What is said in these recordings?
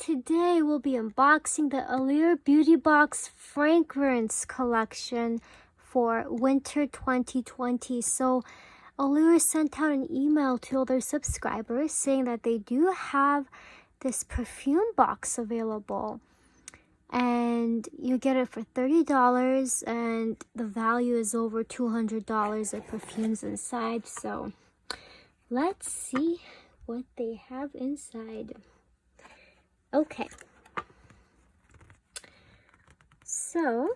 today we'll be unboxing the Allure Beauty Box Fragrance Collection for winter 2020. So Allure sent out an email to all their subscribers saying that they do have this perfume box available. And you get it for $30 and the value is over $200 of perfumes inside. So let's see what they have inside. Okay, so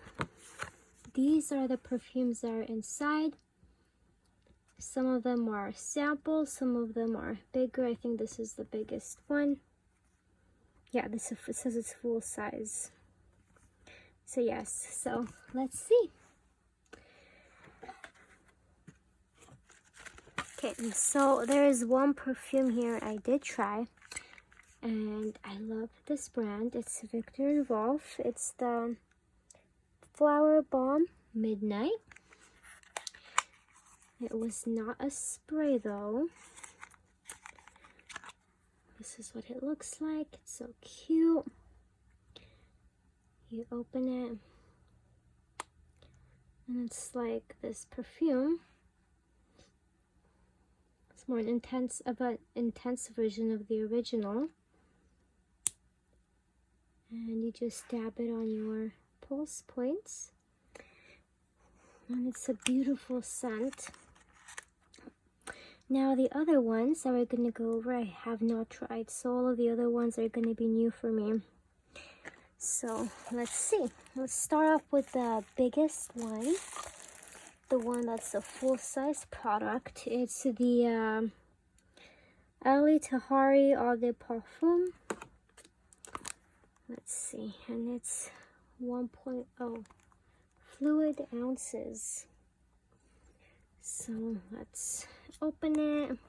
these are the perfumes that are inside. Some of them are samples, some of them are bigger. I think this is the biggest one. Yeah, it says it's full size. So yes, so let's see. Okay, so there is one perfume here I did try. And I love this brand. It's Victor & Rolf. It's the Flower Bomb Midnight. It was not a spray though. This is what it looks like. It's so cute. You open it and it's like this perfume. It's more an intense version of the original. And you just dab it on your pulse points. And it's a beautiful scent. Now the other ones that we're going to go over, I have not tried. So all of the other ones are going to be new for me. So let's see. Let's start off with the biggest one. The one that's a full-size product. It's the Ali Tahari Eau de Parfum. Let's see, and it's 1.0 fluid ounces. So let's open it.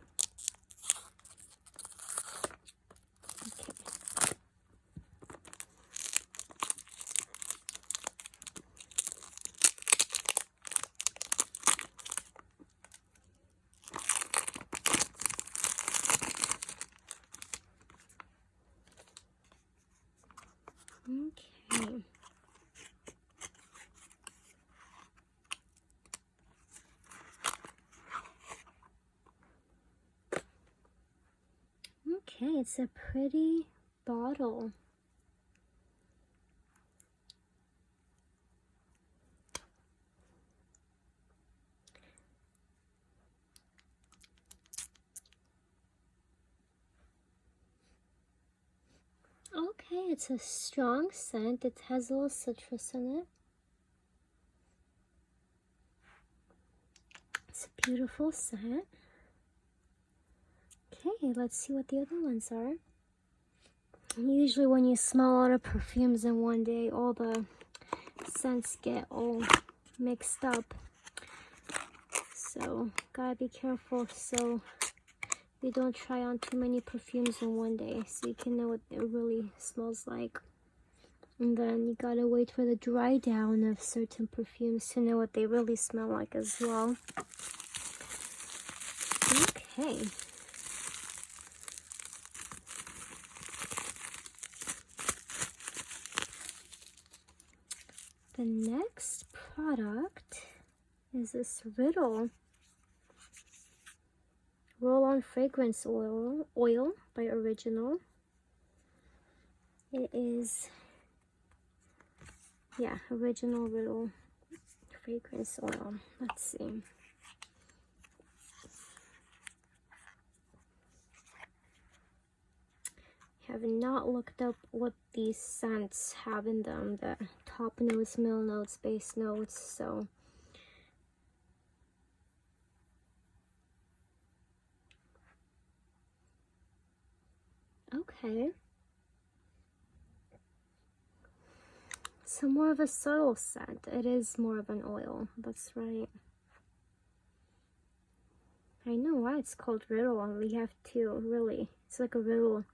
Okay. Okay, it's a pretty bottle. Okay, it's a strong scent. It has a little citrus in it. It's a beautiful scent. Okay, let's see what the other ones are. Usually when you smell a lot of perfumes in one day, all the scents get all mixed up. So, gotta be careful so you don't try on too many perfumes in one day, so you can know what it really smells like. And then you gotta wait for the dry down of certain perfumes to know what they really smell like as well. Okay. The next product is this Roll-On Fragrance Oil by Original. It is, yeah, Original Riddle Fragrance Oil. Let's see. I have not looked up what these scents have in them, the top notes, middle notes, base notes, so okay. So more of a subtle scent. It is more of an oil, that's right. I know why it's called riddle, and we have to really, it's like a riddle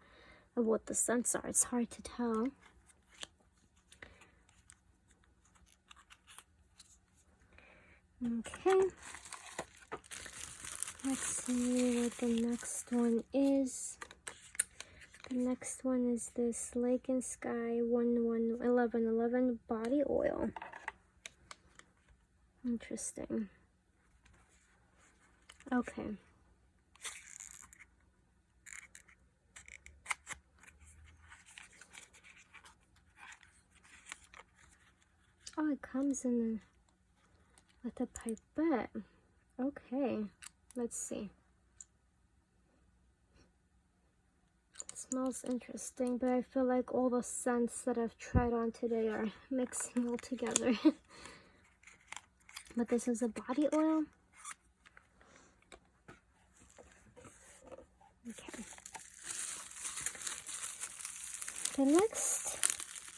of what the scents are. It's hard to tell. Okay. Let's see what the next one is. The next one is this Lake and Sky 1111 body oil. Interesting. Okay. Oh, it comes in with a pipette. Okay, let's see. It smells interesting, but I feel like all the scents that I've tried on today are mixing all together. But this is a body oil. Okay. The next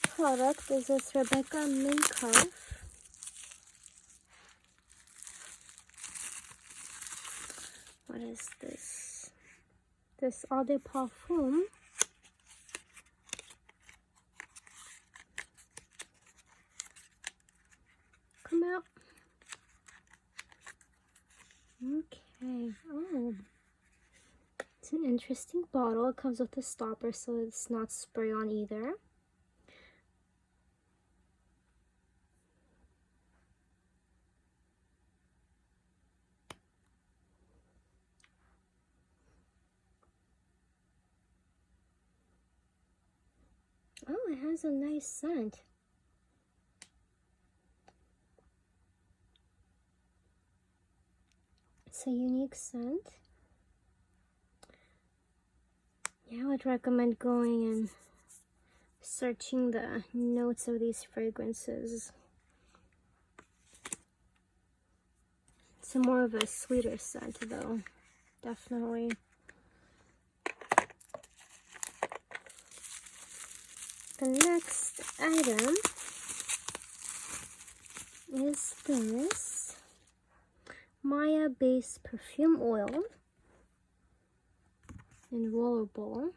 product is this Rebecca Minkoff. What is this? This Eau de Parfum. Come out. Okay. Oh. It's an interesting bottle. It comes with a stopper so it's not spray on either. Oh, it has a nice scent. It's a unique scent. Yeah, I would recommend going and searching the notes of these fragrances. It's more of a sweeter scent though, definitely. The next item is this Maya Base Perfume Oil in Rollerball.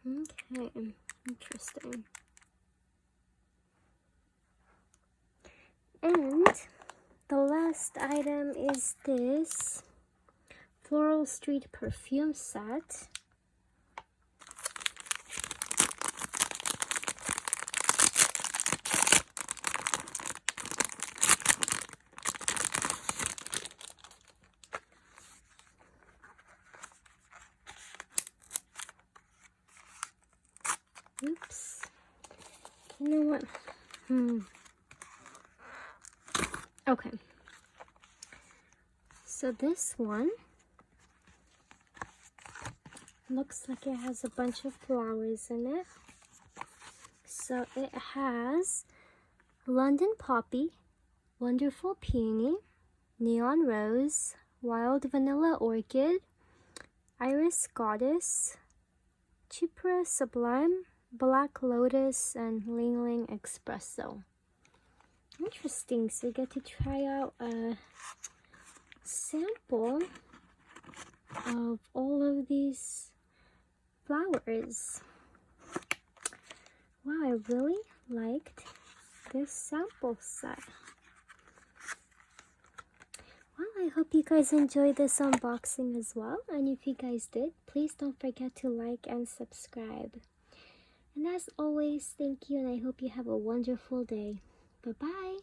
Okay, interesting. And the last item is this Floral Street perfume set. Oops. You know what? Okay. So this one looks like it has a bunch of flowers in it. So it has London Poppy, Wonderful Peony, Neon Rose, Wild Vanilla Orchid, Iris Goddess, Chypre Sublime, Black Lotus, and Ling Ling Espresso. Interesting. So you get to try out a sample of all of these flowers. Wow, I really liked this sample set. Well, I hope you guys enjoyed this unboxing as well. And if you guys did, please don't forget to like and subscribe. And as always, thank you, and I hope you have a wonderful day. Bye-bye.